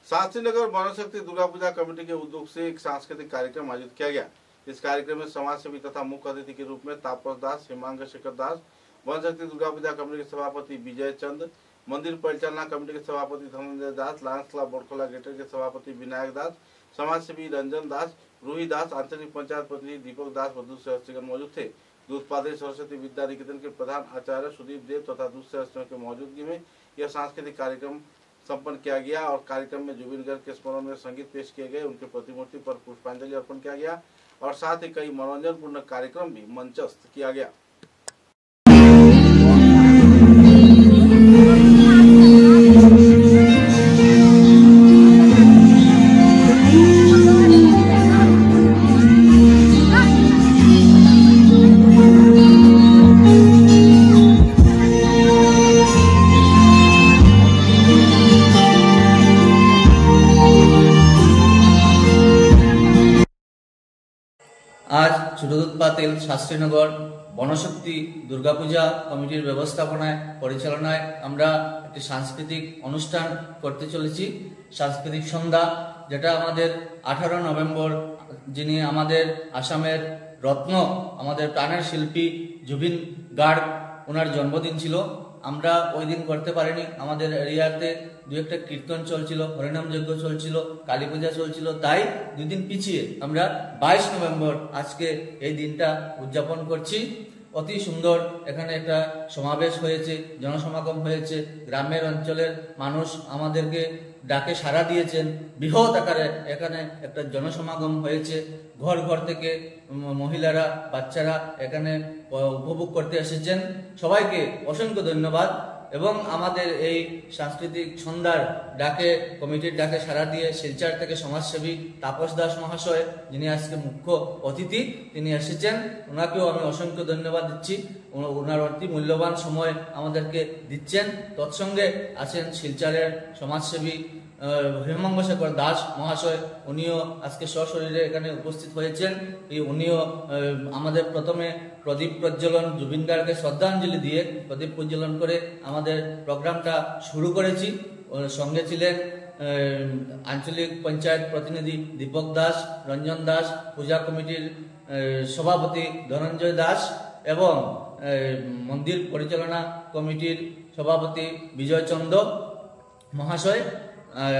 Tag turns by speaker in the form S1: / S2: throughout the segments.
S1: Shastrinagar Banshakti Durga Puja committee के उद्योग से एक सांस्कृतिक कार्यक्रम आयोजित किया गया। इस कार्यक्रम में समाज सेवी तथा मुख्य अतिथि के रूप में तापस दास, हेमांग शेखर दास, बनशक्ति दुर्गा पूजा कमेटी के सभापति विजय चंद, मंदिर परिचालना कमेटी के सभापति धनंजय दास, लायंस क्लब बोरखोला ग्रेटर के सभापति विनायक दास, समाज सेवी रंजन दास, रूही दास, आंचलिक पंचायत प्रतिनिधि दीपक दास व दूसरे हस्तिगण मौजूद थे। दूधपात्री सरस्वती विद्या निकेतन के प्रधान आचार्य सुदीप देव तथा दूसरे हस्तियों की मौजूदगी में यह सांस्कृतिक कार्यक्रम संपन्न किया गया और कार्यक्रम में जुबिन गर्ग के स्मरण में संगीत पेश किए गए, उनके प्रतिमूर्ति पर पुष्पांजलि अर्पण किया गया और साथ ही कई मनोरंजनपूर्ण कार्यक्रम भी मंचस्थ किया गया।
S2: आज ছোটদুধপাতিল শাস্ত্রীনগর বনশক্তি দুর্গাপূজা কমিটির ব্যবস্থাপনায় পরিচালনায় আমরা একটি সাংস্কৃতিক অনুষ্ঠান করতে চলেছি। সাংস্কৃতিক সন্ধ্যা, যেটা আমাদের 18 নভেম্বর, যিনি আমাদের আসামের রত্ন, আমাদের প্রাণের শিল্পী জুবিন গার্গ, ওনার জন্মদিন ছিল। আমরা ওই দিন করতে পারিনি। আমাদের এরিয়াতে দু একটা কীর্তন চলছিল, হরিনাম যজ্ঞ চলছিল, কালী পূজা চলছিল, তাই দুদিন পিছিয়ে আমরা 22 নভেম্বর আজকে এই দিনটা উদযাপন করছি। অতি সুন্দর এখানে একটা সমাবেশ হয়েছে, জনসমাগম হয়েছে। গ্রামের অঞ্চলের মানুষ আমাদেরকে ডাকে সাড়া দিয়েছেন, বৃহৎ আকারে এখানে একটা জনসমাগম হয়েছে। ঘর ঘর থেকে মহিলারা, বাচ্চারা এখানে উপভোগ করতে এসেছেন। সবাইকে অসংখ্য ধন্যবাদ। এবং আমাদের এই সাংস্কৃতিক সন্ধ্যার ডাকে, কমিটির ডাকে সাড়া দিয়ে শিলচর থেকে সমাজসেবী তাপস দাস মহাশয়, যিনি আজকে মুখ্য অতিথি, তিনি এসেছেন। ওনাকেও আমি অসংখ্য ধন্যবাদ দিচ্ছি। ওনার অতি মূল্যবান সময় আমাদেরকে দিচ্ছেন। তৎসঙ্গে আছেন শিলচরের সমাজসেবী হেমাঙ্গ শেখর দাস মহাশয়, উনিও আজকে সশরীরে এখানে উপস্থিত হয়েছেন। উনিও আমাদের প্রথমে প্রদীপ প্রজ্বলন, জুবিন গার্গকে শ্রদ্ধাঞ্জলি দিয়ে প্রদীপ প্রজ্বলন করে আমাদের প্রোগ্রামটা শুরু করেছি। সঙ্গে ছিলেন আঞ্চলিক পঞ্চায়েত প্রতিনিধি দীপক দাস, রঞ্জন দাস, পূজা কমিটির সভাপতি ধনঞ্জয় দাস এবং মন্দির পরিচালনা কমিটির সভাপতি বিজয় চন্দ মহাশয়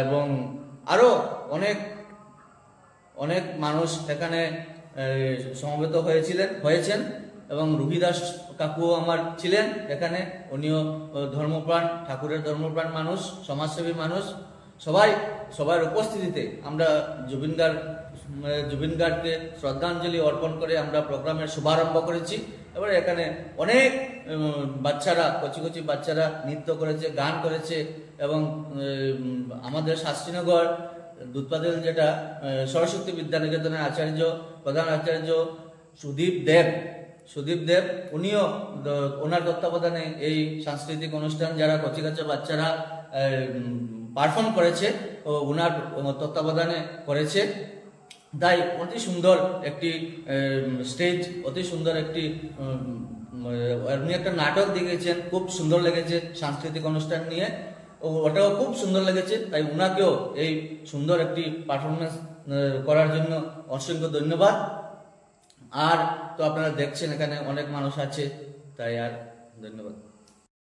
S2: এবং আরো অনেক মানুষ এখানে সমবেত হয়েছেন এবং রুহি দাস কাকুও আমার ছিলেন এখানে। উনিও ধর্মপ্রাণ, ঠাকুরের ধর্মপ্রাণ মানুষ, সমাজসেবী মানুষ। সবার উপস্থিতিতে আমরা জুবিন গার্গকে শ্রদ্ধাঞ্জলি অর্পণ করে আমরা প্রোগ্রামের শুভারম্ভ করেছি। এবারে এখানে অনেক বাচ্চারা, কচি বাচ্চারা নৃত্য করেছে, গান করেছে এবং আমাদের শাস্ত্রীনগর দুধপাতিল যেটা সরস্বতী বিদ্যা নিকেতনের আচার্য, প্রধান আচার্য সুদীপ দেব, উনিও ওনার তত্ত্বাবধানে এই সাংস্কৃতিক অনুষ্ঠান যারা কচি বাচ্চারা পারফর্ম করেছে ওনার তত্ত্বাবধানে করেছে। তাই অতি সুন্দর একটি স্টেজ, অতি সুন্দর একটি উনি একটা নাটক দেখিয়েছেন, খুব সুন্দর লেগেছে সাংস্কৃতিক অনুষ্ঠান নিয়ে, ওটাও খুব সুন্দর লেগেছে। তাই ওনাকেও এই সুন্দর একটি পারফরমেন্স করার জন্য অসংখ্য ধন্যবাদ। আর তো আপনারা দেখছেন এখানে অনেক মানুষ আছে, তাই আর ধন্যবাদ।